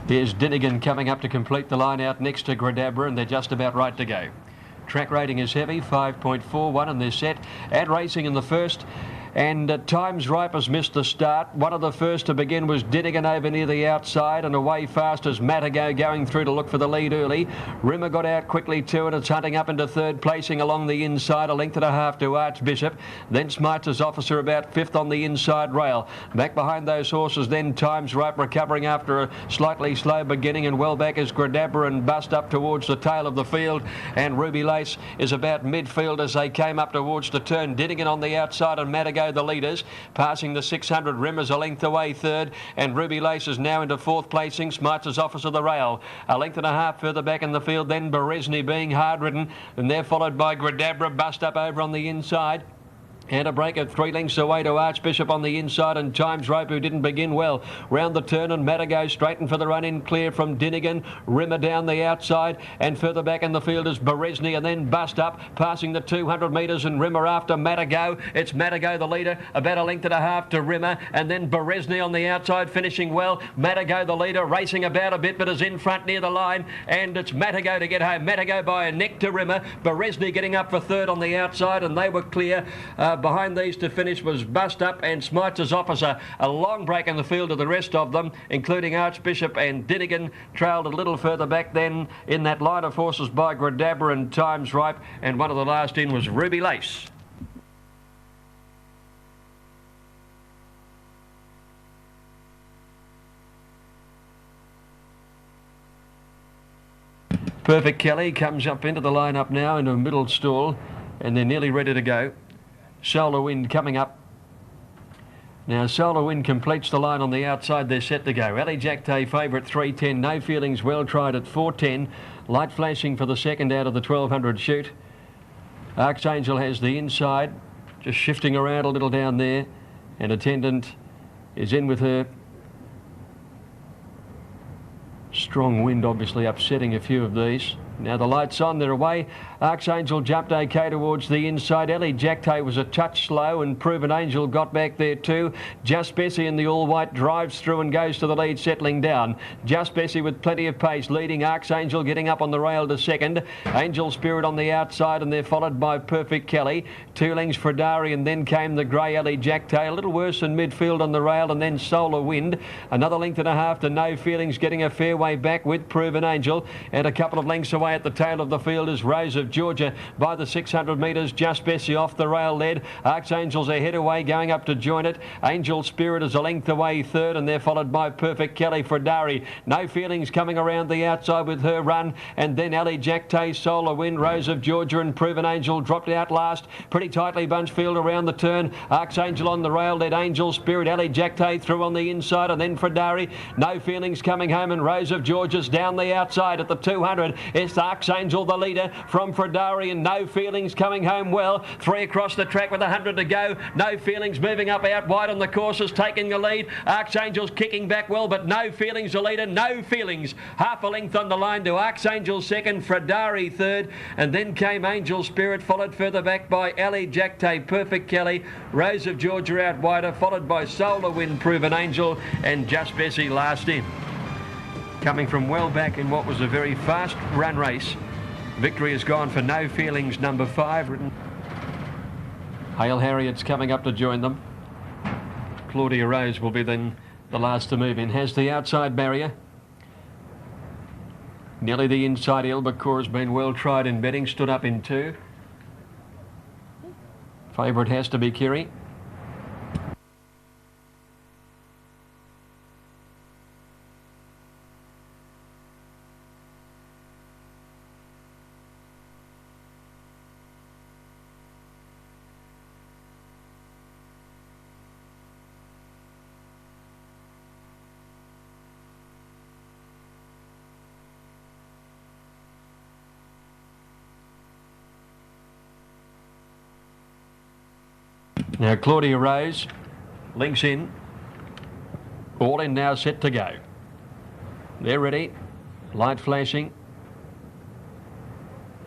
Here's Dinnigan coming up to complete the line out next to Gradabra, and they're just about right to go. Track rating is heavy, 5.41, and they're set and racing in the first. And Times Ripe has missed the start. One of the first to begin was Dinnigan over near the outside, and away fast as Matago going through to look for the lead early. Rimmer got out quickly too, and it's hunting up into third, placing along the inside, a length and a half to Archbishop. Then Smart's Officer about fifth on the inside rail. Back behind those horses then Times Ripe recovering after a slightly slow beginning, and well back is Gradabra and Bust up towards the tail of the field, and Ruby Lace is about midfield as they came up towards the turn. Dinnigan on the outside and Matago the leaders, passing the 600. Rimmer's a length away third, and Ruby Lace is now into fourth placing. Smart's Officer the rail, a length and a half further back in the field, then Beresney being hard ridden, and they're followed by Gradabra. Bust up over on the inside. And a break at 3 lengths away to Archbishop on the inside, and Times Ripe, who didn't begin well. Round the turn, and Matago straightened for the run in clear from Dinnigan. Rimmer down the outside, and further back in the field is Beresney, and then Bust up, passing the 200 metres, and Rimmer after Matago. It's Matago the leader, about a length and a half to Rimmer, and then Beresney on the outside finishing well. Matago the leader, racing about a bit, but is in front near the line, and it's Matago to get home. Matago by a neck to Rimmer. Beresney getting up for third on the outside, and they were clear. Behind these to finish was Bust Up and Smart's Officer. A long break in the field of the rest of them, including Archbishop and Dinnigan, trailed a little further back then in that line of horses by Gradabra and Times Ripe, and one of the last in was Ruby Lace. Perfect Kelly comes up into the line-up now into a middle stall, and they're nearly ready to go. Solar Wind coming up. Now Solar Wind completes the line on the outside. They're set to go. Ali Jacte favourite 310. No Feelings well tried at 410. Light flashing for the second out of the 1200 shoot. Archangel has the inside, just shifting around a little down there, and Attendant is in with her. Strong wind obviously upsetting a few of these. Now the light's on, they're away. Archangel jumped okay towards the inside. Ellie Jacte was a touch slow, and Proven Angel got back there too. Just Bessie in the all-white drives through and goes to the lead, settling down. Just Bessie with plenty of pace, leading. Archangel getting up on the rail to second. Angel Spirit on the outside, and they're followed by Perfect Kelly. 2 lengths for Dari, and then came the grey Ellie Jacte. A little worse in midfield on the rail, and then Solar Wind. Another length and a half to No Feelings, getting a fair way back with Proven Angel. And a couple of lengths away at the tail of the field is Rose of Georgia by the 600 metres. Just Bessie off the rail led. Archangel's ahead away, going up to join it. Angel Spirit is a length away third, and they're followed by Perfect Kelly for Dari. No Feelings coming around the outside with her run, and then Ali Jacte, Solar Wind, Rose of Georgia and Proven Angel dropped out last. Pretty tightly bunched field around the turn. Archangel on the rail led. Angel Spirit, Ali Jacte through on the inside, and then for Dari. No Feelings coming home, and Rose of Georgia's down the outside at the 200. It's Archangel the leader from Fredari, and No Feelings coming home well. 3 across the track with 100 to go. No Feelings moving up out wide on the courses, taking the lead. Archangel's kicking back well, but No Feelings the leader. No Feelings half a length on the line to Archangel second, Fredari third, and then came Angel Spirit, followed further back by Ali Jacte, Perfect Kelly, Rose of Georgia out wider, followed by Solar Wind, Proven Angel, and Just Bessie last in. Coming from well back in what was a very fast run race, victory has gone for No Feelings, number 5. Hale Harriet's coming up to join them. Claudia Rose will be then the last to move in. Has the outside barrier. Nearly the inside. Ilbacore has been well tried in betting, stood up in 2. Favourite has to be Kiri. Now Claudia Rose links in. All in now, set to go. They're ready. Light flashing.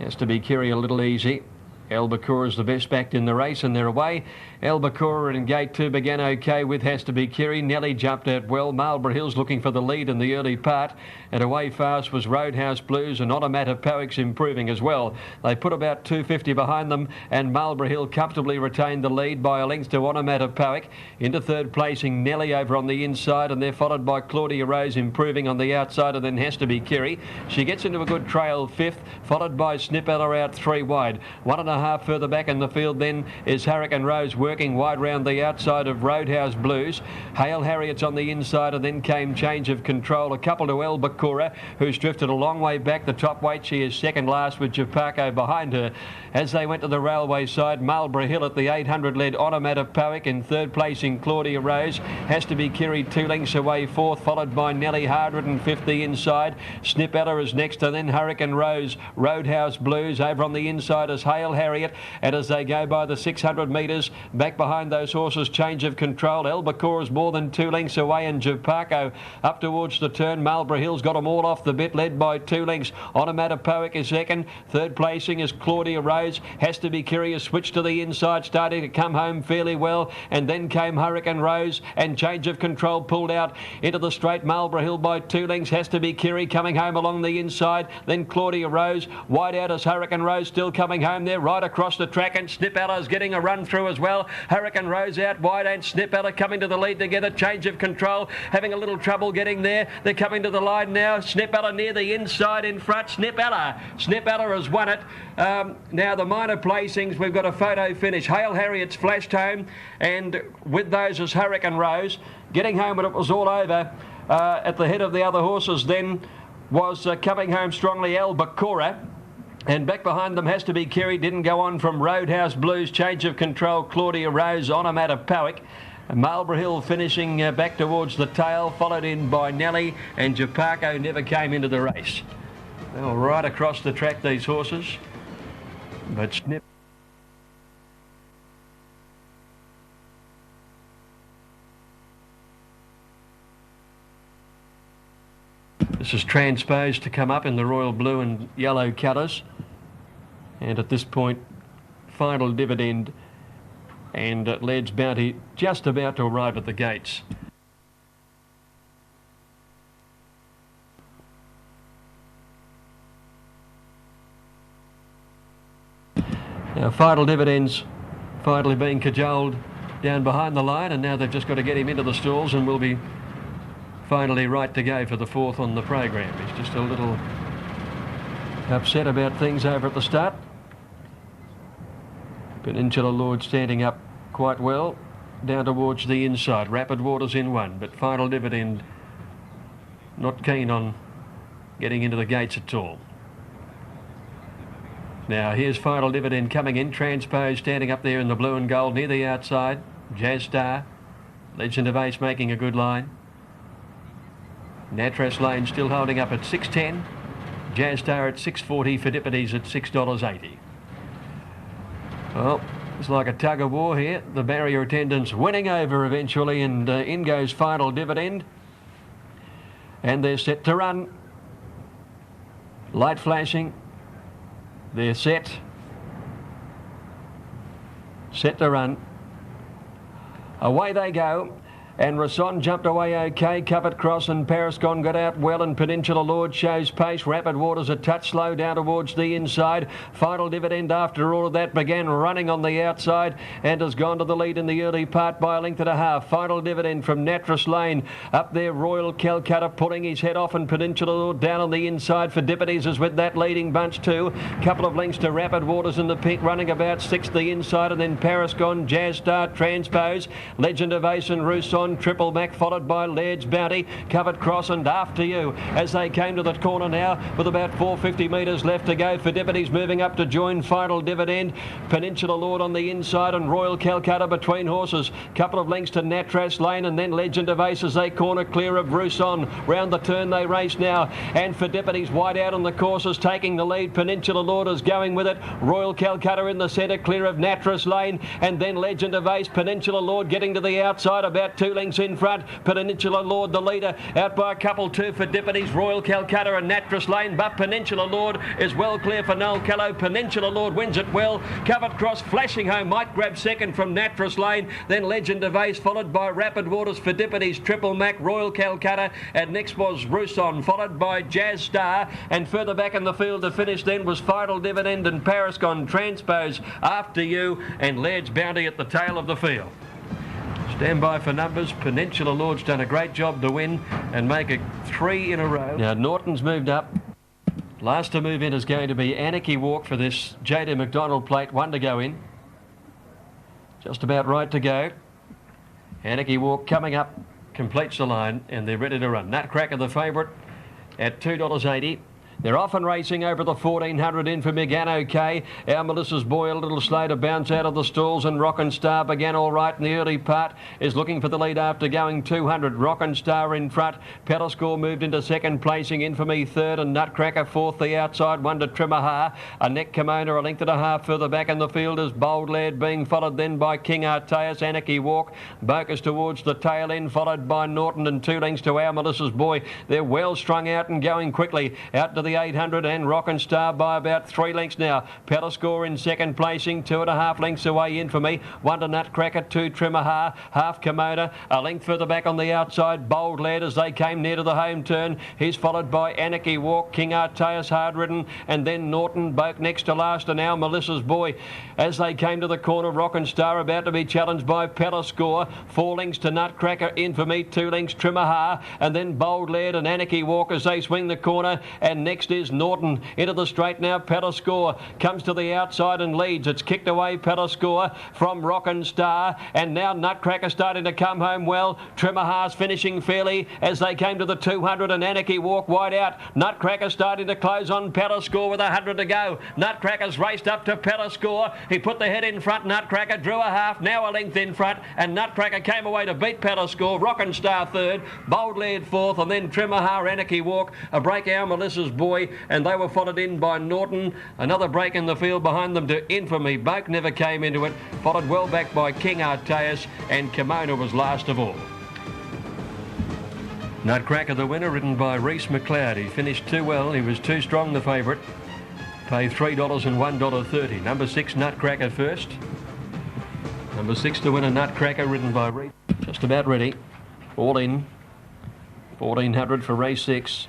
Has to be Kiri a little easy. Albacora is the best backed in the race, and they're away. Albacora in gate 2 began okay with Has to Be Kiri. Nelly jumped out well. Marlborough Hills looking for the lead in the early part, and away fast was Roadhouse Blues, and Onomata Powick's improving as well. They put about 250 behind them, and Marlborough Hill comfortably retained the lead by a length to Onomata Powick. Into third placing Nelly over on the inside, and they're followed by Claudia Rose improving on the outside, and then Has to Be Kiri. She gets into a good trail fifth, followed by Snippeller out 3 wide. 1.5 further back in the field then is Hurricane Rose working wide round the outside of Roadhouse Blues. Hail Harriet's on the inside, and then came Change of Control. A couple to Albacora, who's drifted a long way back. The top weight, she is second last with Japaco behind her. As they went to the railway side, Marlborough Hill at the 800 led Onomata Powick. In third place in Claudia Rose. Has to Be Kiri 2 lengths away fourth, followed by Nelly Hardred and 50 inside. Snippeller is next, and then Hurricane Rose. Roadhouse Blues over on the inside is Hail Harriet, and as they go by the 600 metres, back behind those horses, Change of Control. Albacora is more than 2 lengths away, and Japaco up towards the turn. Marlborough Hill's got them all off the bit, led by 2 lengths. Onomata Powick is second. Third placing is Claudia Rose. Has to Be Curious, switched to the inside, starting to come home fairly well, and then came Hurricane Rose, and Change of Control pulled out into the straight. Marlborough Hill by 2 lengths. Has to Be Kiri coming home along the inside, then Claudia Rose. Wide out as Hurricane Rose still coming home there, right across the track, and Snipeller's getting a run through as well. Hurricane Rose out wide, and Snipeller coming to the lead together. Change of Control having a little trouble getting there. They're coming to the line now. Snipeller near the inside in front. Snipeller has won it. Now the minor placings, we've got a photo finish. Hail Harriet's flashed home, and with those is Hurricane Rose. Getting home when it was all over, at the head of the other horses then was coming home strongly Albacora. And back behind them Has to Be Kiri, didn't go on from Roadhouse Blues, Change of Control, Claudia Rose, Onomata Powick. And Marlborough Hill finishing back towards the tail, followed in by Nelly, and Japaco never came into the race. They were right across the track, these horses. But Snip... This is transposed to come up in the royal blue and yellow colours. And at this point, Final Dividend and Led's Bounty just about to arrive at the gates. Now Final Dividend's finally being cajoled down behind the line, and now they've just got to get him into the stalls, and will be finally right to go for the fourth on the program. He's just a little upset about things over at the start. Peninsula Lord standing up quite well down towards the inside. Rapid Waters in one, but Final Dividend not keen on getting into the gates at all. Now here's Final Dividend coming in, transposed, standing up there in the blue and gold near the outside. Jazz Star, Legend of Ace making a good line. Natras Lane still holding up at $6.10. Jazz Star at $6.40. Fidipides at $6.80. Well, it's like a tug of war here. The barrier attendants winning over eventually, and in goes Final Dividend. And they're set to run. Light flashing. They're set. Set to run. Away they go. And Rason jumped away okay. Covered Cross and Parascon got out well, and Peninsula Lord shows pace. Rapid Waters a touch slow down towards the inside. Final Dividend after all of that began running on the outside and has gone to the lead in the early part by a length and a half. Final Dividend from Natras Lane. Up there Royal Calcutta pulling his head off, and Peninsula Lord down on the inside. Fidipides is with that leading bunch too. Couple of lengths to Rapid Waters in the pink, running about sixth the inside, and then Parascon, Jazz Star, Transpose, Legend of Ace and Rousson, Triple Mac, followed by Laird's Bounty, Covered Cross, and After You as they came to the corner now with about 450 metres left to go. Fidipides moving up to join Final Dividend. Peninsula Lord on the inside, and Royal Calcutta between horses. Couple of lengths to Natras Lane, and then Legend of Ace as they corner clear of Rousson. Round the turn they race now, and Fidipides wide out on the courses taking the lead. Peninsula Lord is going with it. Royal Calcutta in the centre clear of Natras Lane, and then Legend of Ace. Peninsula Lord getting to the outside about 2 lengths in front. Peninsula Lord, the leader, out by a couple. 2 for Deputies, Royal Calcutta and Natras Lane, but Peninsula Lord is well clear for Noel Callow. Peninsula Lord wins it well. Covered Cross flashing home, might grab second from Natras Lane, then Legend of Ace, followed by Rapid Waters for Deputies, Triple Mac, Royal Calcutta, and next was Rousson, followed by Jazz Star, and further back in the field to finish then was Final Dividend and Paragon Transpose After You, and Laird's Bounty at the tail of the field. Stand by for numbers. Peninsula Lord's done a great job to win and make it 3 in a row. Now Norton's moved up. Last to move in is going to be Anarchy Walk for this J.D. McDonald plate. 1 to go in. Just about right to go. Anarchy Walk coming up, completes the line, and they're ready to run. Nutcracker the favourite at $2.80. They're often racing over the 1400 in for Megan OK. Our Melissa's Boy a little slow to bounce out of the stalls, and Rockin' Star began all right in the early part, is looking for the lead after going 200. Rockin' Star in front. Petascore moved into second placing. Infamy third, and Nutcracker fourth. The outside one to Trimaha. A neck Kimono a length and a half further back in the field is Bold Laird, being followed then by King Artaeus. Anarchy Walk. Bocas towards the tail end, followed by Norton, and 2 lengths to Our Melissa's Boy. They're well strung out and going quickly. Out to the 800 and Rockin' Star by about 3 lengths now. Petascore in second placing, 2.5 lengths away. Infamy, 1 to Nutcracker, 2 Trimaha, half Kimono, a length further back on the outside. Bold Laird as they came near to the home turn. He's followed by Anarchy Walk, King Artaeus hard ridden, and then Norton, Boke next to last, and now Melissa's Boy. As they came to the corner, Rockin' Star about to be challenged by Petascore. 4 lengths to Nutcracker, Infamy, 2 lengths Trimaha, and then Bold Laird and Anarchy Walk as they swing the corner, and next is Norton into the straight now. Petascore comes to the outside and leads. It's kicked away, Petascore, from Rockin' Star, and now Nutcracker starting to come home well. Trimaha's finishing fairly as they came to the 200, and Anarchy Walk wide out. Nutcracker starting to close on Petascore with 100 to go. Nutcracker's raced up to Petascore. He put the head in front. Nutcracker drew a half, now a length in front, and Nutcracker came away to beat Petascore. Rockin' Star third, Bold Laird fourth, and then Trimaha, Anarchy Walk, a break Our Melissa's Boy, and they were followed in by Norton. Another break in the field behind them to Infamy. Boke never came into it, followed well back by King Artaeus, and Kimono was last of all. Nutcracker the winner, ridden by Reese McLeod. He finished too well, he was too strong, the favourite. Paid $3 and $1.30. Number 6 Nutcracker first. Number 6 to win a Nutcracker, ridden by Reese. Just about ready. All in. 1400 for race 6.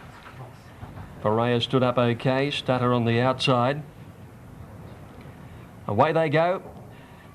Ferreira stood up okay, Stutter on the outside. Away they go,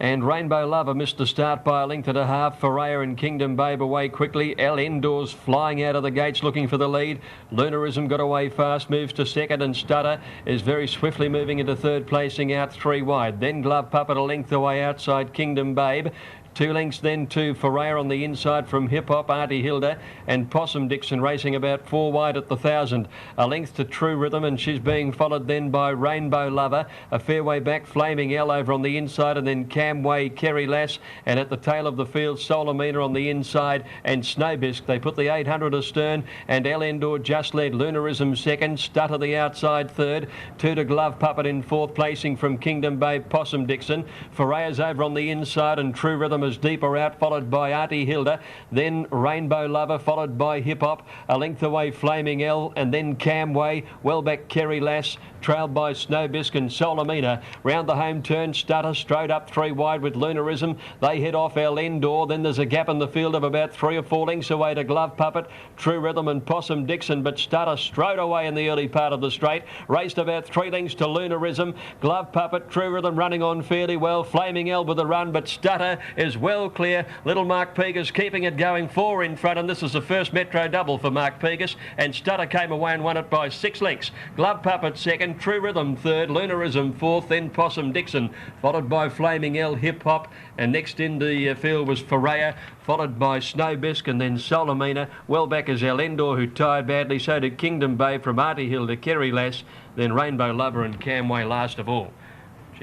and Rainbow Lover missed the start by a length and a half. Ferreira and Kingdom Babe away quickly. El Endors flying out of the gates looking for the lead. Lunarism got away fast, moves to second, and Stutter is very swiftly moving into third placing out 3 wide. Then Glove Puppet a length away outside Kingdom Babe. 2 lengths then to Ferreira on the inside from Hip Hop, Auntie Hilda, and Possum Dixon racing about 4 wide at the 1,000. A length to True Rhythm, and she's being followed then by Rainbow Lover. A fair way back, Flaming L over on the inside, and then Camway, Kerry Lass, and at the tail of the field, Solomina on the inside, and Snowbisque. They put the 800 astern, and El Endor just led. Lunarism second, Stutter the outside third, 2 to Glove Puppet in fourth placing from Kingdom Babe, Possum Dixon. Ferreira's over on the inside, and True Rhythm is deeper out, followed by Auntie Hilda, then Rainbow Lover, followed by Hip Hop, a length away Flaming L, and then Camway, well back Kerry Lass, trailed by Snowbisque and Solomina. Round the home turn, Stutter straight up 3 wide with Lunarism. They head off El Endor. Then there's a gap in the field of about 3 or 4 lengths away to Glove Puppet, True Rhythm and Possum Dixon, but Stutter strode away in the early part of the straight. Raced about 3 lengths to Lunarism. Glove Puppet, True Rhythm running on fairly well. Flaming L with a run, but Stutter is well clear. Little Mark Pegas keeping it going, 4 in front, and this is the first Metro double for Mark Pegas, and Stutter came away and won it by 6 lengths. Glove Puppet second, True Rhythm third, Lunarism fourth, then Possum Dixon, followed by Flaming L, Hip Hop, and next in the field was Ferreira, followed by Snowbisque, and then Solomina. Well back is El Endor, who tired badly, so did Kingdom Bay from Auntie Hill to Kerry Lass, then Rainbow Lover and Camway last of all.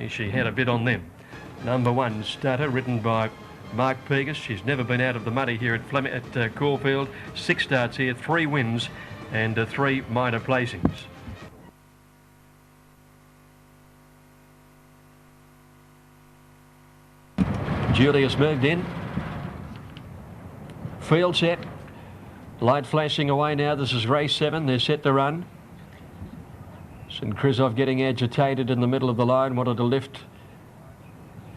She had a bit on them. Number 1 Stutter, ridden by Mark Pegas. She's never been out of the muddy here at Caulfield. 6 starts here, 3 wins and 3 minor placings. Julius moved in. Field set. Light flashing away now. This is race 7. They're set to run. St. Christoph getting agitated in the middle of the line. Wanted to lift.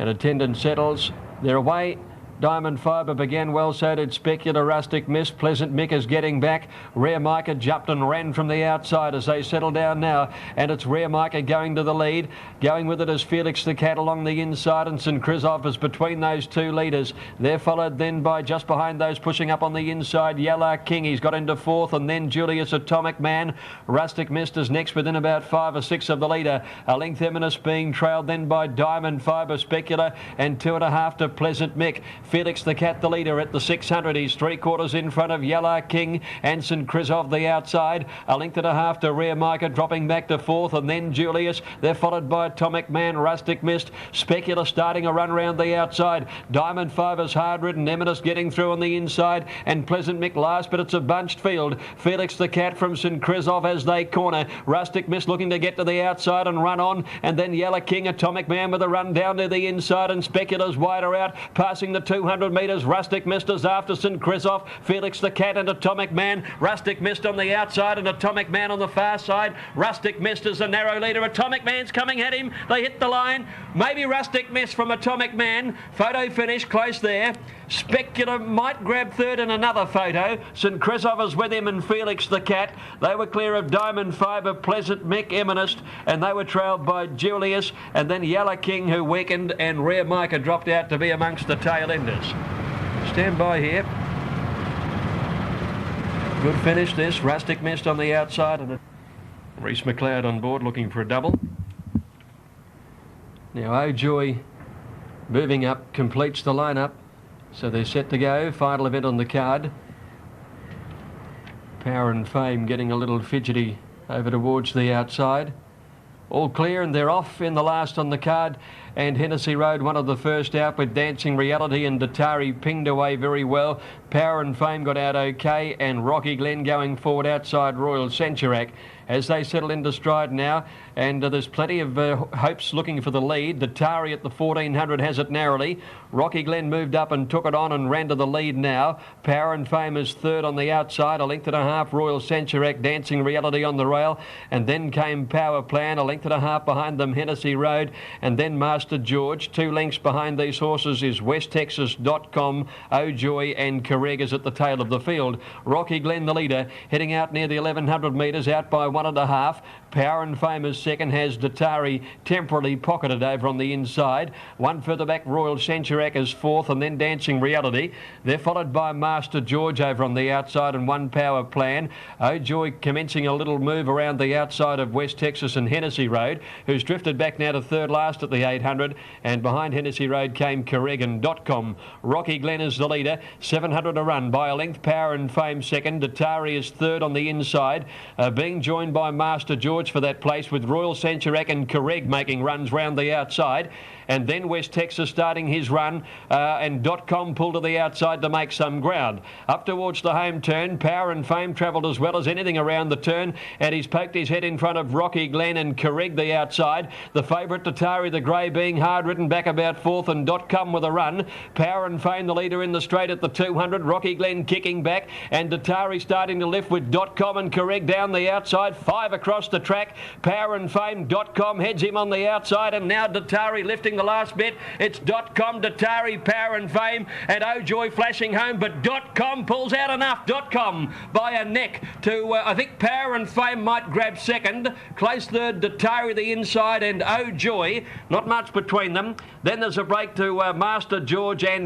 And attendant settles. They're away. Diamond Fibre began well, so did Speculator, Rustic Miss. Pleasant Mick is getting back. Rare Micah jumped and ran from the outside as they settle down now. And it's Rare Micah going to the lead. Going with it is Felix the Cat along the inside, and St. Christoph is between those two leaders. They're followed then by, just behind those pushing up on the inside, Yellow King. He's got into 4th, and then Julius Atomic Man. Rustic Mist is next within about 5 or 6 of the leader. A length Eminence being trailed then by Diamond Fibre, Speculator, and 2.5 to Pleasant Mick. Felix the Cat, the leader at the 600. He's 3/4 in front of Yellow King and St. Christoph the outside. A length and a half to Rare Micah, dropping back to 4th, and then Julius. They're followed by Atomic Man, Rustic Mist, Speculator starting a run round the outside. Diamond Fibre's hard ridden, Eminence getting through on the inside, and Pleasant Mick last, but it's a bunched field. Felix the Cat from St. Christoph as they corner. Rustic Mist looking to get to the outside and run on, and then Yellow King, Atomic Man with a run down to the inside, and Speculator's wider out, passing the 200 metres. Rustic Mist is after St. Christoph. Felix the Cat and Atomic Man. Rustic Mist on the outside and Atomic Man on the far side. Rustic Mist is the narrow leader. Atomic Man's coming at him. They hit the line. Maybe Rustic Mist from Atomic Man. Photo finish close there. Speculator might grab 3rd in another photo. St. Christoph is with him and Felix the Cat. They were clear of Diamond Fibre, Pleasant Mick, Eminence, and they were trailed by Julius, and then Yellow King, who weakened, and Rare Micah dropped out to be amongst the tail enders. Stand by here. Good finish this. Rustic Mist on the outside, and Reese McLeod on board looking for a double. Now O'Joy moving up completes the lineup, so they're set to go. Final event on the card. Power and Fame getting a little fidgety over towards the outside. All clear, and they're off in the last on the card. And Hennessy Road, one of the first out with Dancing Reality, and Datari pinged away very well. Power and Fame got out okay, and Rocky Glen going forward outside Royal Centuriac as they settle into stride now. And there's plenty of hopes looking for the lead. Datari at the 1400 has it narrowly. Rocky Glen moved up and took it on and ran to the lead now. Power and Fame is 3rd on the outside, a length and a half. Royal Centuriac, Dancing Reality on the rail, and then came Power Plan, a length and a half behind them, Hennessy Road, and then Master George. 2 lengths behind these horses is WestTexas.com, O'Joy and Carregas at the tail of the field. Rocky Glen the leader, heading out near the 1100 metres, out by 1.5. Power and Fame is second, has Datari temporarily pocketed over on the inside. 1 further back, Royal Centuriac is 4th, and then Dancing Reality. They're followed by Master George over on the outside, and 1 Power Plan. O'Joy commencing a little move around the outside of West Texas and Hennessy Road, who's drifted back now to 3rd last at the 800, and behind Hennessy Road came Carregan.com. Rocky Glen is the leader, 700 a run by a length. Power and Fame second. Datari is 3rd on the inside, being joined by Master George for that place, with Royal Centuriac and Carreg making runs round the outside. And then West Texas starting his run, and .com pulled to the outside to make some ground. Up towards the home turn, Power and Fame travelled as well as anything around the turn, and he's poked his head in front of Rocky Glen and Carreg the outside. The favourite Datari the Grey being hard ridden back about 4th, and .com with a run. Power and Fame the leader in the straight at the 200. Rocky Glen kicking back, and Datari starting to lift with .com and Carreg down the outside. 5 across the track. Power and Fame, .com heads him on the outside, and now Datari lifting the last bit. It's .com, Datari, Power and Fame, and O'Joy flashing home, but .com pulls out enough. .com by a neck to, I think Power and Fame might grab second. Close third, Datari the inside, and O'Joy. Not much between them. Then there's a break to Master George and